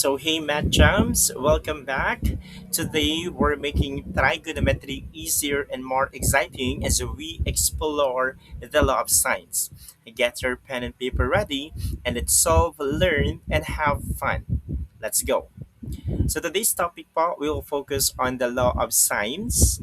So, hey, Matt Jams, welcome back. Today, we're making trigonometry easier and more exciting as we explore the law of science. Get your pen and paper ready, and let's solve, learn, and have fun. Let's go. So, today's topic po, we will focus on the law of science.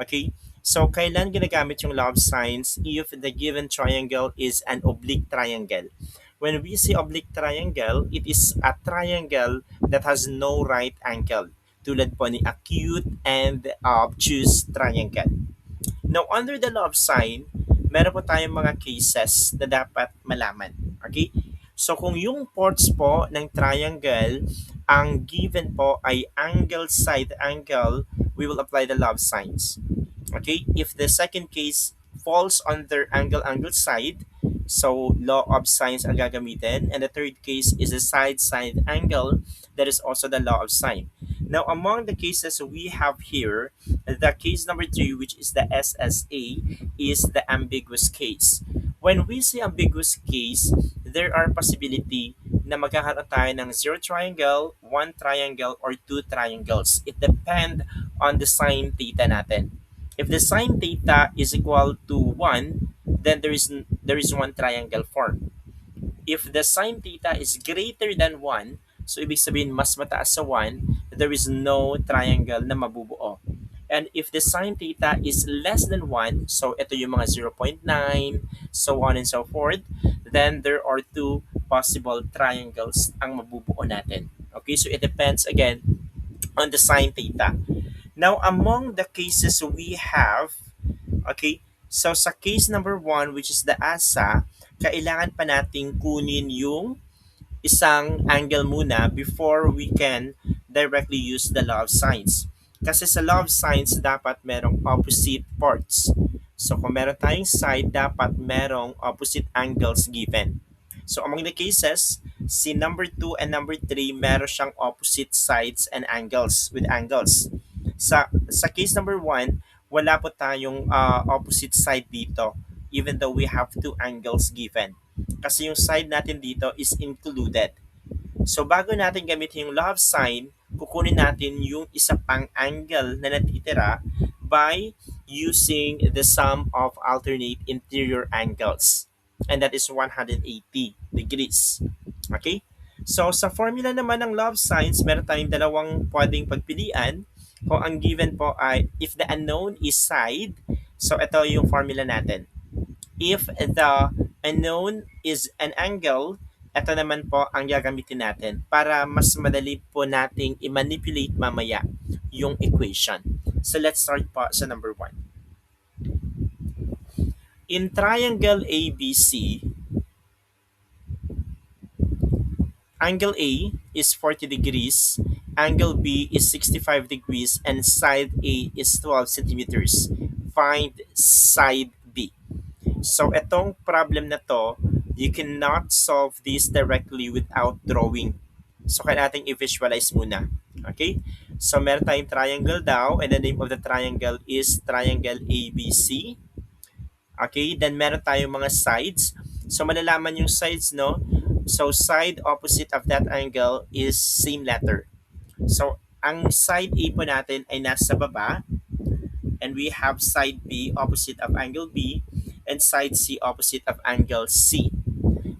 Okay? So, kailan ginagamit yung law of science if the given triangle is an oblique triangle? When we say oblique triangle, it is a triangle that has no right angle. Tulad po ni acute and obtuse triangle. Now, under the law of sine, meron po tayong mga cases na dapat malaman. Okay? So, kung yung ports po ng triangle, ang given po ay angle side angle, we will apply the law of sines. Okay, if the second case falls under angle side, so law of sines ang gagamitin, and the third case is a side angle, that is also the law of sine. Now, among the cases we have here, the case number 3, which is the SSA, is the ambiguous case. When we say ambiguous case, there are possibility na magkakaroon tayo ng zero triangle, one triangle, or two triangles. It depends on the sine theta natin. If the sine theta is equal to 1, then there is one triangle formed. If the sine theta is greater than 1, so ibig sabihin mas mataas sa 1, there is no triangle na mabubuo. And if the sine theta is less than 1, so ito yung mga 0.9, so on and so forth, then there are two possible triangles ang mabubuo natin. Okay, so it depends again on the sine theta. Now, among the cases we have, okay, so sa case number 1, which is the ASA, kailangan pa nating kunin yung isang angle muna before we can directly use the law of sines. Kasi sa law of sines, dapat merong opposite parts. So, kung meron tayong side, dapat merong opposite angles given. So, among the cases, si number 2 and number 3, meron siyang opposite sides and angles with angles. Sa case number 1, wala po tayong opposite side dito even though we have two angles given. Kasi yung side natin dito is included. So bago natin gamitin yung law of sine, kukunin natin yung isa pang angle na natitira by using the sum of alternate interior angles. And that is 180 degrees. Okay? So sa formula naman ng law of sines, meron tayong dalawang pwedeng pagpilian. Kung ang given po ay if the unknown is side, so ito yung formula natin. If the unknown is an angle, ito naman po ang gagamitin natin para mas madali po nating i-manipulate mamaya yung equation. So let's start po sa number 1. In triangle ABC, angle A is 40 degrees, angle B is 65 degrees, and side A is 12 centimeters. Find side B. So, itong problem na to, you cannot solve this directly without drawing. So, kailangan natin i-visualize muna. Okay? So, meron tayong triangle daw, and the name of the triangle is triangle ABC. Okay? Then, meron tayong mga sides. So, malalaman yung sides, no? So, side opposite of that angle is same letter. So, ang side A po natin ay nasa baba, and we have side B opposite of angle B, and side C opposite of angle C.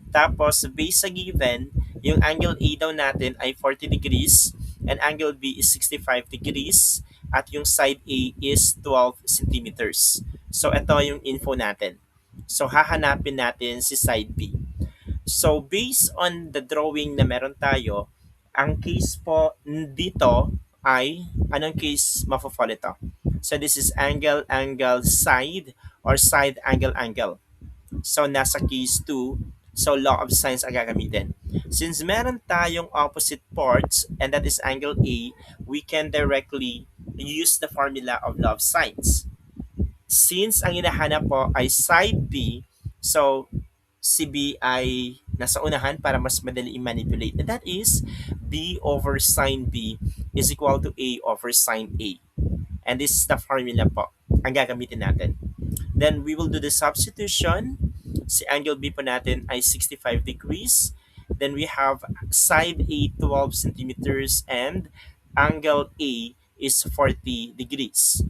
Tapos, based sa given, yung angle A daw natin ay 40 degrees, and angle B is 65 degrees, at yung side A is 12 centimeters. So, ito yung info natin. So, hahanapin natin si side B. So, based on the drawing na meron tayo, ang case po dito ay, anong case mafo-fall ito? So, this is angle, angle, side, or side, angle, angle. So, nasa case 2, so law of sines ang gagamitin. Since meron tayong opposite parts, and that is angle A, we can directly use the formula of law of sines. Since ang hinahanap po ay side B, so si B ay nasa unahan para mas madali i-manipulate. And that is B over sine B is equal to A over sine A. And this is the formula po ang gagamitin natin. Then we will do the substitution. Si angle B po natin ay 65 degrees. Then we have side A 12 centimeters and angle A is 40 degrees.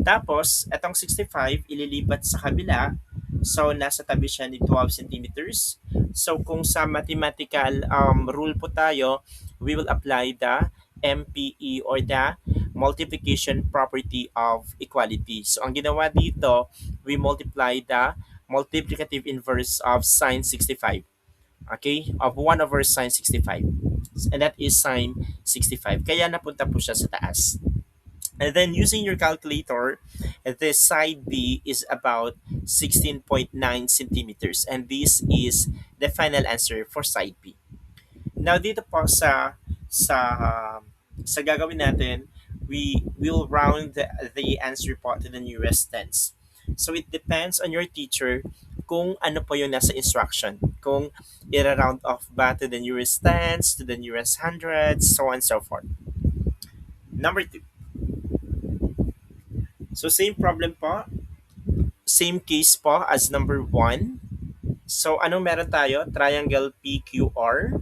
Tapos, itong 65, ililipat sa kabila. So, nasa tabi siya ni 12 centimeters. So, kung sa mathematical rule po tayo, we will apply the MPE or the multiplication property of equality. So, ang ginawa dito, we multiply the multiplicative inverse of sine 65. Okay? Of 1 over sine 65. And that is sine 65. Kaya napunta po siya sa taas. And then using your calculator, the side B is about 16.9 centimeters. And this is the final answer for side B. Now dito po sa sa gagawin natin, we will round the answer po to the nearest tens. So it depends on your teacher kung ano po yung nasa instruction. Kung i-round off ba to the nearest tens, to the nearest hundreds, so on and so forth. Number 2. So same problem po, same case po as number 1. So anong meron tayo? Triangle PQR.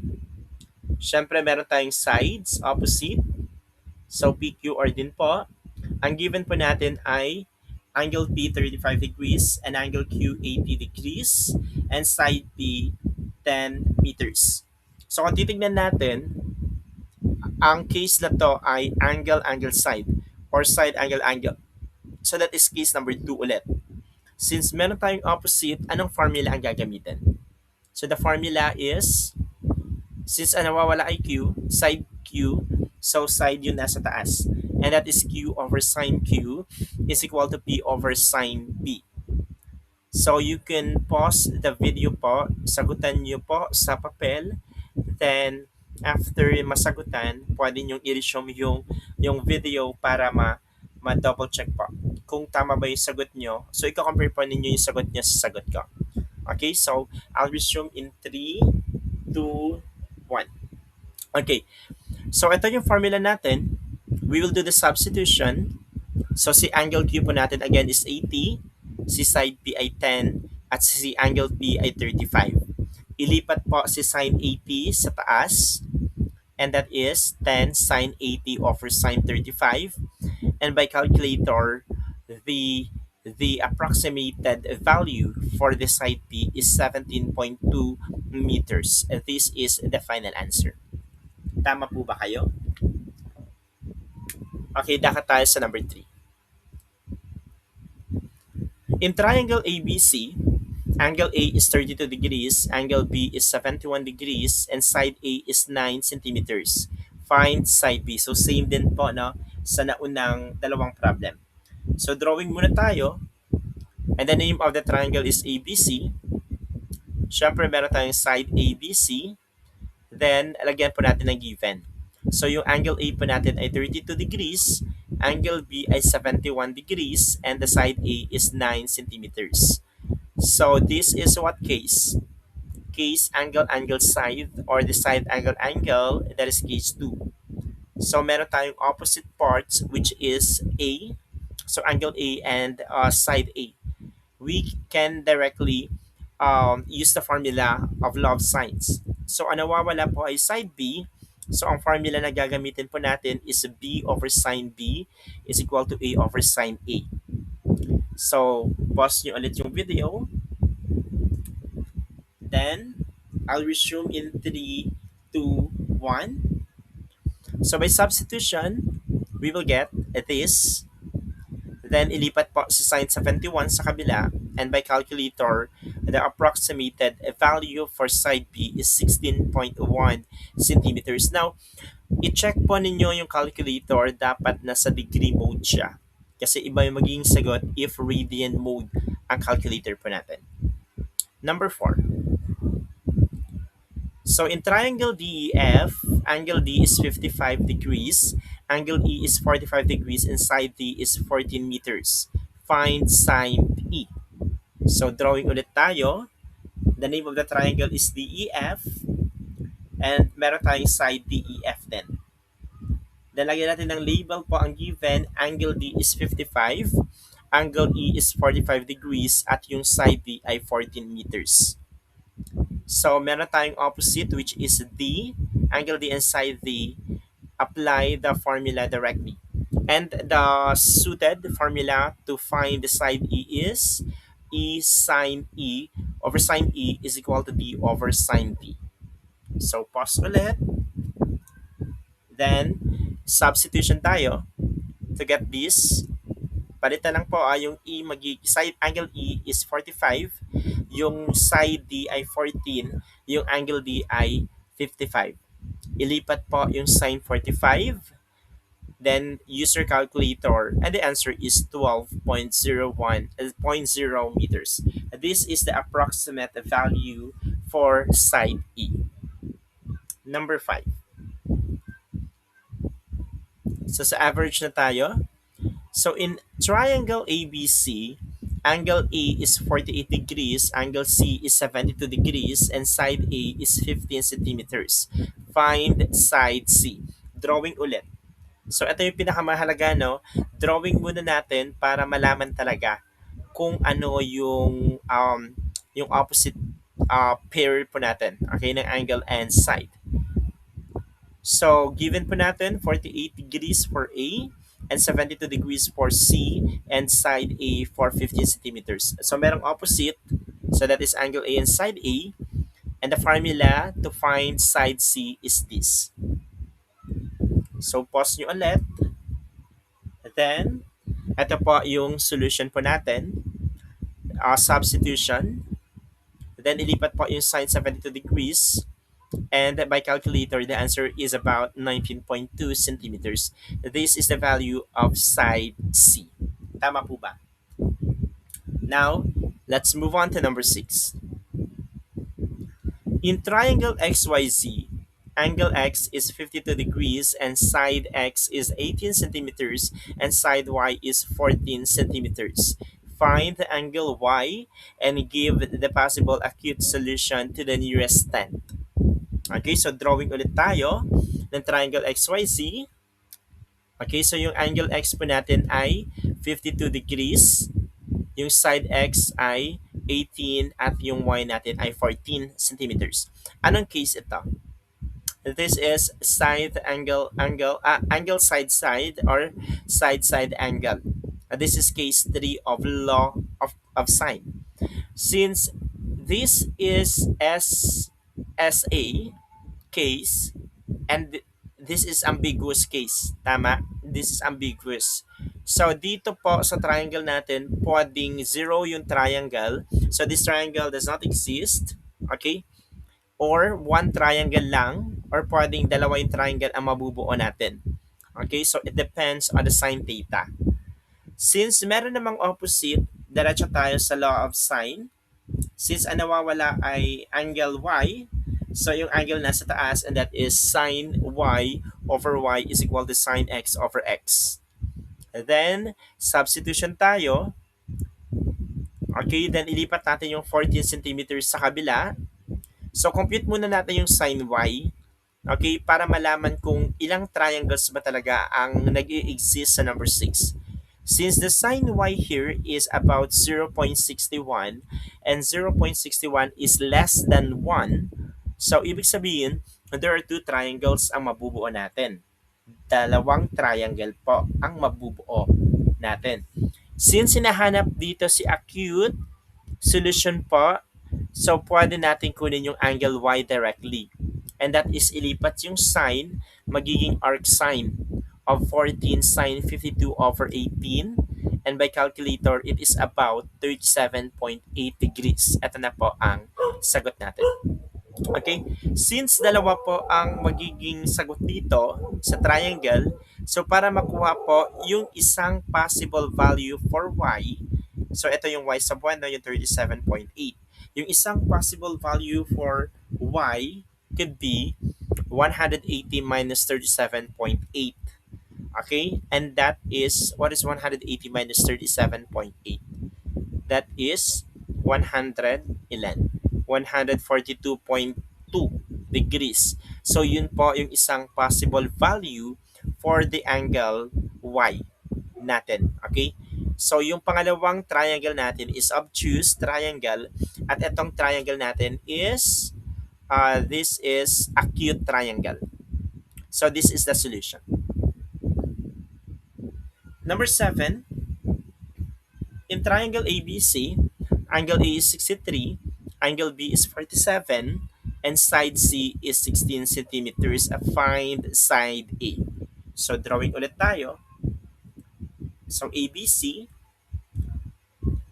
Siyempre meron tayong sides, opposite. So PQR din po. Ang given po natin ay angle P 35 degrees and angle Q 80 degrees and side P 10 meters. So kung titignan natin, ang case na to ay angle side or side angle. So that is case number 2 ulit. Since meron tayong opposite, anong formula ang gagamitin? So the formula is, since nawawala ay Q, side Q, so side yun nasa taas. And that is Q over sine Q is equal to P over sine P. So you can pause the video po, sagutan nyo po sa papel, then after masagutan, pwede nyo i-resume yung video para ma-double check po kung tama ba yung sagot nyo. So i-compare po ninyo yung sagot nyo sa sagot ko. Okay, so I'll resume in 3, 2, 1. Okay, so ito yung formula natin. We will do the substitution. So si angle Q po natin again is 80, si side P ay 10, at si angle P ay 35. Ilipat po si sine 80 sa taas, and that is 10 sine 80 over sine 35. And by calculator, the approximated value for the side P is 17.2 meters. This is the final answer. Tama po ba kayo? Okay, dapat tayo sa number 3. In triangle ABC, angle A is 32 degrees, angle B is 71 degrees, and side A is 9 centimeters. Find side B. So same din po no, sa naunang dalawang problem. So drawing muna tayo. And the name of the triangle is ABC. Siyempre meron tayong side ABC. Then lagyan po natin ng given. So yung angle A po natin ay 32 degrees, angle B ay 71 degrees, and the side A is 9 centimeters. So this is what case? Case angle side or the side angle, that is case 2. So meron tayong opposite parts which is A. So angle A and side A. We can directly use the formula of law of sines. So ang nawawala po ay side B. So ang formula na gagamitin po natin is B over sine B is equal to A over sine A. So pause nyo ulit yung video. Then I'll resume in 3, 2, 1. So by substitution, we will get this. Then ilipat po si sine 71 sa kabila, and by calculator, the approximated value for side B is 16.1 centimeters. Now, i-check po ninyo yung calculator, dapat nasa degree mode siya. Kasi iba yung magiging sagot if radian mode ang calculator po natin. Number 4. So in triangle DEF, angle D is 55 degrees, angle E is 45 degrees, and side D is 14 meters. Find sine E. So drawing ulit tayo. The name of the triangle is DEF, and meron tayong side DEF din. Then lagyan natin ng label po ang given. Angle D is 55, angle E is 45 degrees, at yung side D ay 14 meters. So, meron tayong opposite which is D, angle D and side D. Apply the formula directly. And the suited formula to find the side E is E sine E over sine E is equal to D over sine D. So, pause ulit. Then, substitution tayo to get this. Palitan lang po yung E, side angle E is 45, yung side D ay 14, yung angle D ay 55. Ilipat po yung sine 45, then use your calculator, and the answer is 12.01 point zero meters. This is the approximate value for side E. Number 5. So sa average na tayo. So in triangle ABC, angle A is 48 degrees, angle C is 72 degrees, and side A is 15 centimeters. Find side C. Drawing ulit. So ito yung pinakamahalaga, no? Drawing muna natin para malaman talaga kung ano yung opposite pair po natin, okay, ng angle and side. So, given po natin 48 degrees for A and 72 degrees for C and side A for 15 centimeters. So, merong opposite. So, that is angle A and side A. And the formula to find side C is this. So, pause nyo ulit. Then, ito po yung solution po natin. Substitution. Then, ilipat po yung sine 72 degrees. And by calculator, the answer is about 19.2 centimeters. This is the value of side C. Tama po ba? Now, let's move on to number 6. In triangle XYZ, angle X is 52 degrees and side X is 18 centimeters and side Y is 14 centimeters. Find the angle Y and give the possible acute solution to the nearest tenth. Okay, so drawing ulit tayo ng triangle XYZ. Okay, so yung angle X po natin ay 52 degrees. Yung side X ay 18 at yung Y natin ay 14 centimeters. Anong case ito? This is angle side or side angle. This is case 3 of law of sine. Since this is SA case and this is ambiguous case. Tama? This is ambiguous. So, dito po sa triangle natin, pwedeng zero yung triangle. So, this triangle does not exist. Okay? Or one triangle lang. Or pwedeng dalawa yung triangle ang mabubuo natin. Okay? So, it depends on the sine theta. Since meron namang opposite, diretso tayo sa law of sine. Since ang nawawala ay angle y, so yung angle nasa taas and that is sine y over y is equal to sine x over x. And then, substitution tayo. Okay, then ilipat natin yung 14 centimeters sa kabila. So, compute muna natin yung sine y. Okay, para malaman kung ilang triangles ba talaga ang nag-i-exist sa number 6. Since the sine y here is about 0.61 and 0.61 is less than 1, so ibig sabihin, there are two triangles ang mabubuo natin. Dalawang triangle po ang mabubuo natin. Since hinahanap dito si acute solution po, so pwede natin kunin yung angle y directly. And that is ilipat yung sine, magiging arc sine of 14 sine 52 over 18. And by calculator, it is about 37.8 degrees. Ito na po ang sagot natin. Okay? Since dalawa po ang magiging sagot dito sa triangle, so para makuha po yung isang possible value for y, so ito yung y sub 1, yung 37.8. Yung isang possible value for y could be 180 minus 37.8. Okay? And that is, what is 180 minus 37.8? That is 111. 142.2 degrees. So, yun po yung isang possible value for the angle y natin. Okay? So, yung pangalawang triangle natin is obtuse triangle at itong triangle natin is This is acute triangle. So this is the solution. Number 7, in triangle ABC, angle A is 63, angle B is 47, and side C is 16 centimeters. Find side A. So drawing ulit tayo. So ABC,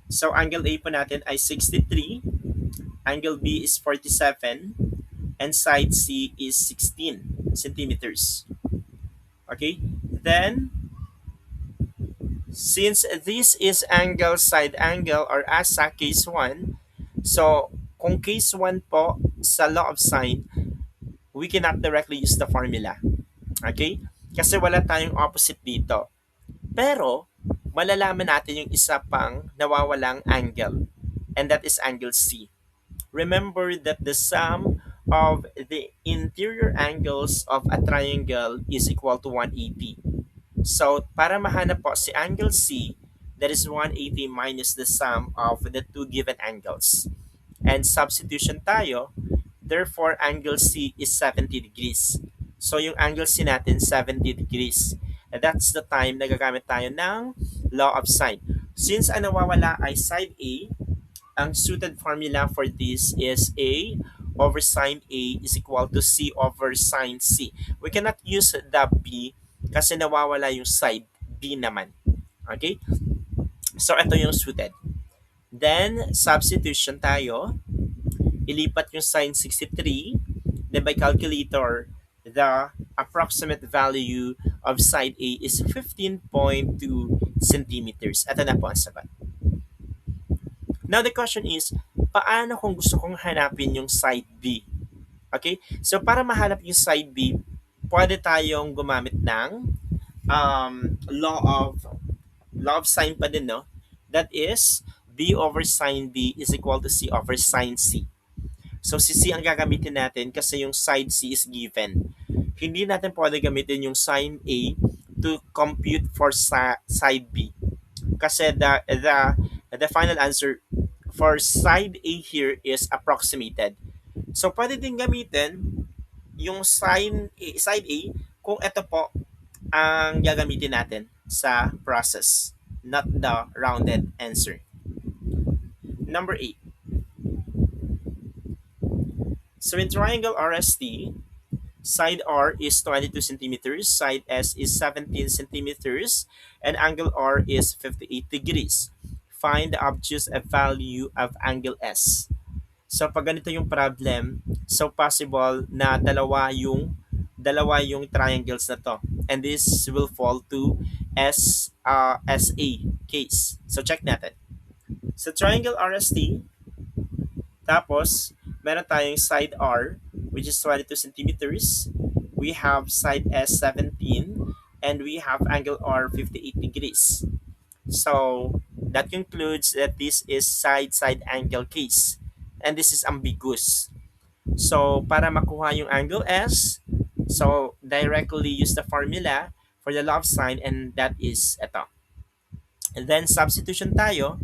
so angle A po natin ay 63, angle B is 47, and side C is 16 centimeters. Okay? Then, since this is angle side angle or ASA case 1, so kung case 1 po sa law of sine, we cannot directly use the formula. Okay? Kasi wala tayong opposite dito. Pero, malalaman natin yung isa pang nawawalang angle. And that is angle C. Remember that the sum of the interior angles of a triangle is equal to 180. So, para mahanap po si angle C, that is 180 minus the sum of the two given angles. And substitution tayo, therefore angle C is 70 degrees. So, yung angle C natin, 70 degrees. And that's the time na gagamit tayo ng law of sine. Since ang nawawala ay side A, ang suited formula for this is A over sine A is equal to C over sine C. We cannot use the B kasi nawawala yung side B naman. Okay? So, ito yung suited. Then, substitution tayo. Ilipat yung sine 63. Then, by calculator, the approximate value of side A is 15.2 centimeters. Ito na po ang sagot. Now, the question is, paano kung gusto kong hanapin yung side B? Okay? So, para mahanap yung side B, pwede tayong gumamit ng um, law of sine pa din, no? That is, B over sine B is equal to C over sine C. So, si C ang gagamitin natin kasi yung side C is given. Hindi natin pwede gamitin yung sine A to compute for side B. Kasi the final answer for side A here is approximated. So, pwede din gamitin yung side A kung ito po ang gagamitin natin sa process, not the rounded answer. Number 8. So, in triangle RST, side R is 22 centimeters, side S is 17 centimeters, and angle R is 58 degrees. Find the obtuse value of angle S. So pag ganito yung problem, so possible na dalawa yung triangles na to. And this will fall to SA case. So check natin. So triangle RST, tapos meron tayong side R which is 22 centimeters. We have side S 17 and we have angle R 58 degrees. So that concludes that this is side angle case. And this is ambiguous. So, para makuha yung angle S, so directly use the formula for the law of sine and that is ito. And then substitution tayo.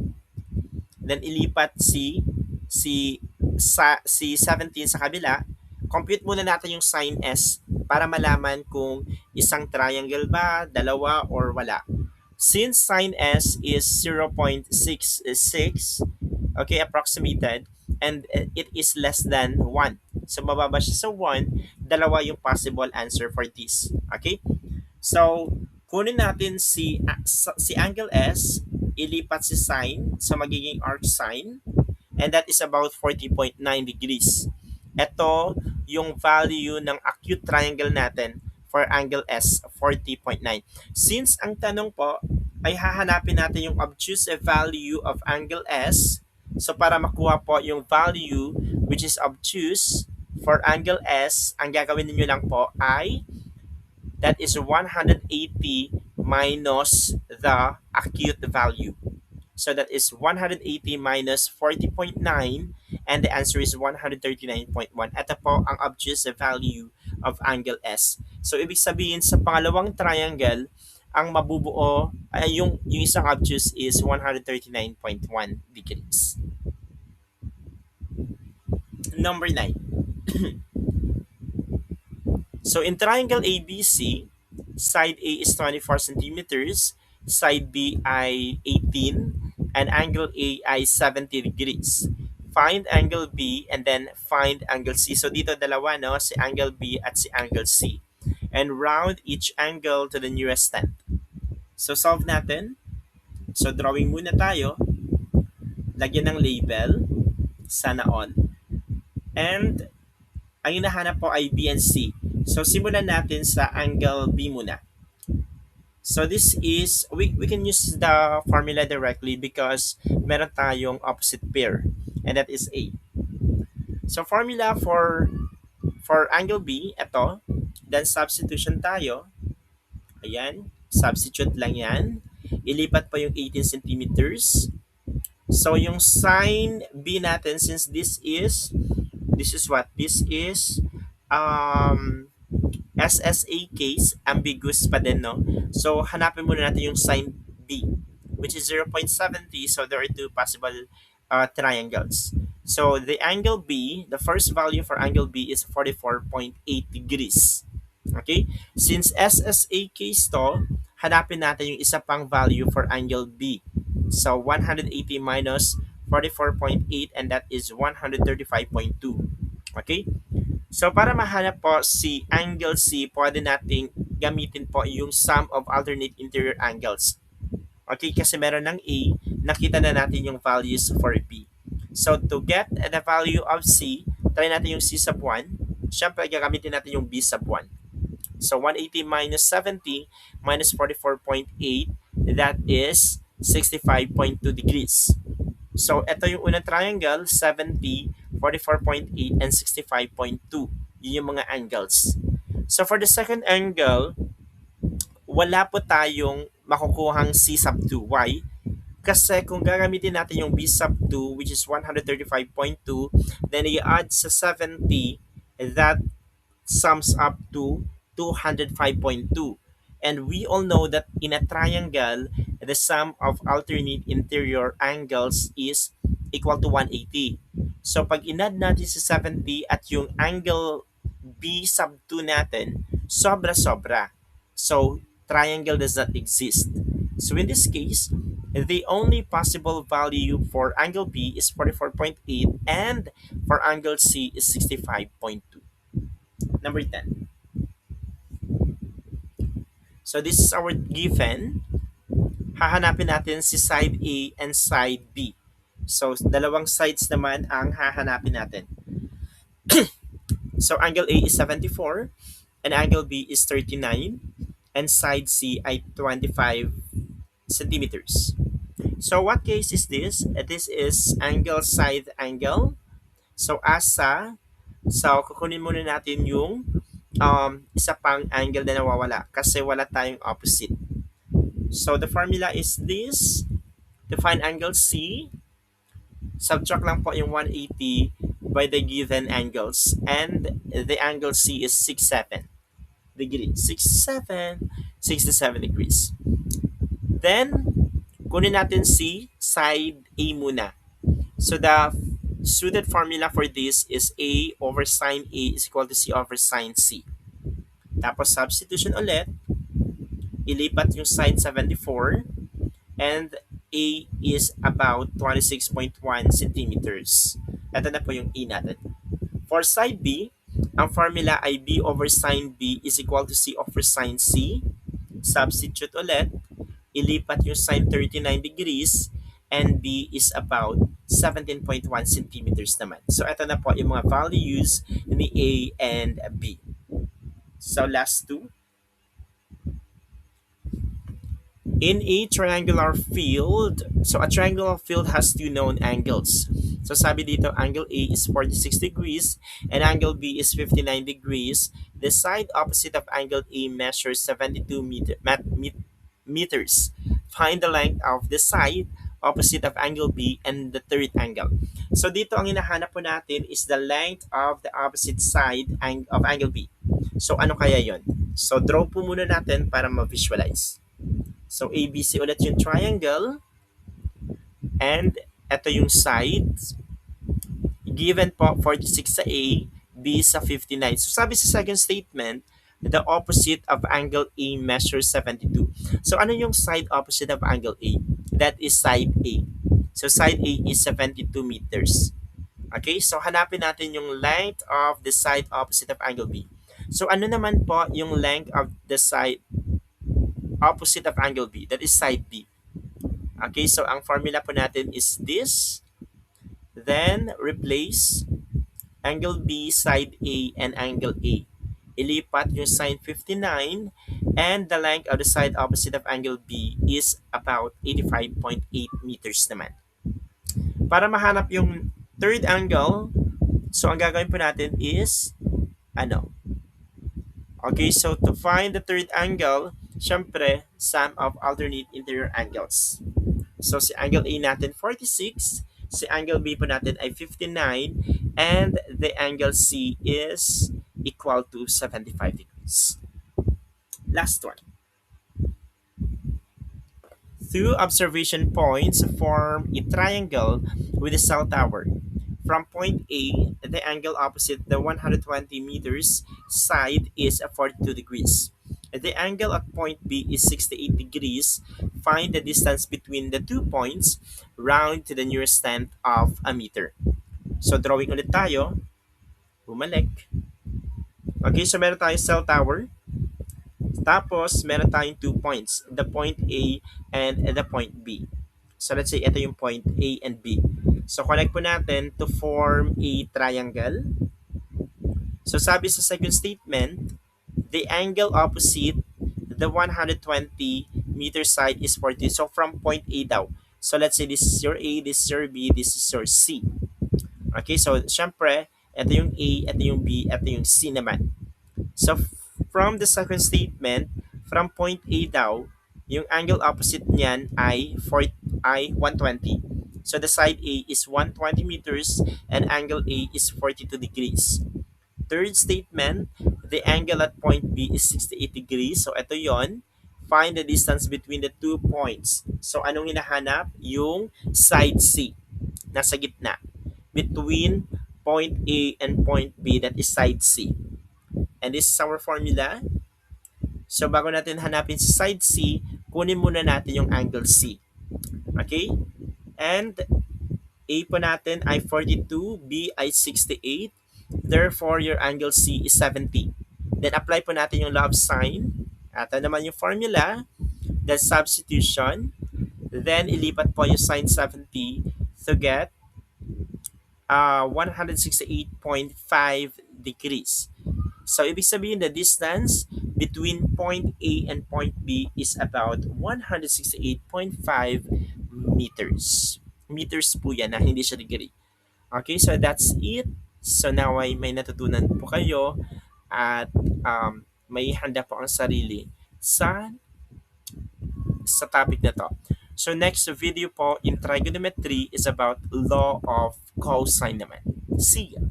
Then ilipat si 17 sa kabila. Compute muna natin yung sine S para malaman kung isang triangle ba, dalawa, or wala. Since sine S is 0.66, okay, approximated, and it is less than 1. So, mababa siya sa 1, dalawa yung possible answer for this. Okay? So, kunin natin si angle S, ilipat si sine sa magiging arc sine, and that is about 40.9 degrees. Ito yung value ng acute triangle natin for angle S, 40.9. Since ang tanong po ay hahanapin natin yung obtuse value of angle S, so para makuha po yung value which is obtuse for angle S, ang gagawin niyo lang po ay that is 180 minus the acute value. So that is 180 minus 40.9 and the answer is 139.1. Ito po ang obtuse value of angle S. So ibig sabihin sa pangalawang triangle, ang mabubuo ay yung isang obtuse is 139.1 degrees. Number 9. So in triangle ABC, side A is 24 centimeters, side B ay 18, and angle A ay 70 degrees. Find angle B and then find angle C. So dito dalawa, no? Si angle B at si angle C. And round each angle to the nearest tenth. So solve natin. So drawing muna tayo. Lagyan ng label. Sana all. And ang hinahanap po ay B and C. So simulan natin sa angle B muna. So this is, we can use the formula directly because meron tayong opposite pair. And that is A. So formula for angle B, ito. Then substitution tayo. Ayan. Substitute lang yan. Ilipat pa yung 18 centimeters. So yung sine B natin, since this is what? This is um, SSA case, ambiguous pa din, no? So, hanapin muna natin yung sine B, which is 0.70. So, there are two possible triangles. So, the angle B, the first value for angle B is 44.8 degrees. Okay? Since SSA case to, hanapin natin yung isa pang value for angle B. So, 180 minus 44.8 and that is 135.2. Okay? So para mahanap po si angle C, pwede nating gamitin po yung sum of alternate interior angles. Okay, kasi meron ng A, nakita na natin yung values for B. So to get the value of C, try natin yung C sub 1. Siyempre, gagamitin natin yung B sub 1. So 180 minus 70 minus 44.8, that is 65.2 degrees. So ito yung unang triangle, 70, 44.8, and 65.2. Yun yung mga angles. So for the second angle, wala po tayong makukuhang C sub 2. Why? Kasi kung gagamitin natin yung B sub 2, which is 135.2, then i-add sa 70, that sums up to 205.2. And we all know that in a triangle, the sum of alternate interior angles is equal to 180. So pag inad natin sa 70 at yung angle B sub 2 natin, sobra-sobra. So triangle does not exist. So in this case, the only possible value for angle B is 44.8 and for angle C is 65.2. Number 10. So this is our given. Hahanapin natin si side A and side B. So dalawang sides naman ang hahanapin natin. So angle A is 74 and angle B is 39 and side C ay 25 centimeters. So what case is this? This is angle side angle. So asa, so kukunin muna natin yung isa pang angle na nawawala kasi wala tayong opposite. So the formula is this. To find angle C, subtract lang po yung 180 by the given angles. And the angle C is 67 degrees. 67 degrees. Then, kunin natin C, side A muna. So the suited formula for this is A over sine A is equal to C over sine C. Tapos substitution ulit, ilipat yung sine 74 and A is about 26.1 centimeters. Ito na po yung E natin. For side B, ang formula ay B over sine B is equal to C over sine C. Substitute ulit, ilipat yung sine 39 degrees and B is about 17.1 centimeters naman. So ito na po yung mga values ni A and B. So last two. In a triangular field, so a triangular field has two known angles. So sabi dito, angle A is 46 degrees and angle B is 59 degrees. The side opposite of angle A measures 72 meters. Find the length of the side opposite of angle B and the third angle. So dito ang hinahanap po natin is the length of the opposite side of angle B. So ano kaya yon? So draw po muna natin para ma-visualize. So, ABC ulit yung triangle. And ito yung sides. Given po 46 sa A, B sa 59. So sabi sa second statement, the opposite of angle A measures 72. So ano yung side opposite of angle A? That is side A. So side A is 72 meters. Okay, so hanapin natin yung length of the side opposite of angle B. So ano naman po yung length of the side opposite of angle B? That is side B. Okay, so ang formula po natin is this. Then replace angle B, side A, and angle A. Ilipat yung sine 59 and the length of the side opposite of angle B is about 85.8 meters naman. Para mahanap yung third angle, so ang gagawin po natin is ano? Okay, so to find the third angle, syempre, sum of alternate interior angles. So si angle A natin 46, si angle B po natin ay 59, and the angle C is equal to 75 degrees. Last one. Two observation points form a triangle with a cell tower. From point A, the angle opposite the 120 meters side is 42 degrees. The angle at point B is 68 degrees. Find the distance between the 2 points, round to the nearest tenth of a meter. So drawing ulit tayo. Bumalik. Okay, so meron tayong cell tower. Tapos, meron tayong 2 points. The point A and the point B. So let's say ito yung point A and B. So connect po natin to form a triangle. So sabi sa second statement, the angle opposite the 120 meter side is 40. So from point A daw. So let's say this is your A, this is your B, this is your C. Okay, so syempre, ito yung A, ito yung B, ito yung C naman. So from the second statement, from point A daw, yung angle opposite niyan ay 120. So the side A is 120 meters and angle A is 42 degrees. Third statement, the angle at point B is 68 degrees. So ito yon. Find the distance between the 2 points. So anong hinahanap? Yung side C. Nasa gitna. Between point A and point B, that is side C. And this is our formula. So bago natin hanapin si side C, kunin muna natin yung angle C. Okay? And A po natin ay 42, B ay 68. Therefore, your angle C is 70. Then apply po natin yung love sign. At naman yung formula. Then substitution. Then ilipat po yung sine 70 to get 168.5 degrees. So, ibig sabihin the distance between point A and point B is about 168.5 meters. Meters po yan na hindi siya degree. Okay, so that's it. So now ay may natutunan po kayo at may handa po ang sarili sa topic na to. So next video po in trigonometry is about law of cosine naman. See ya!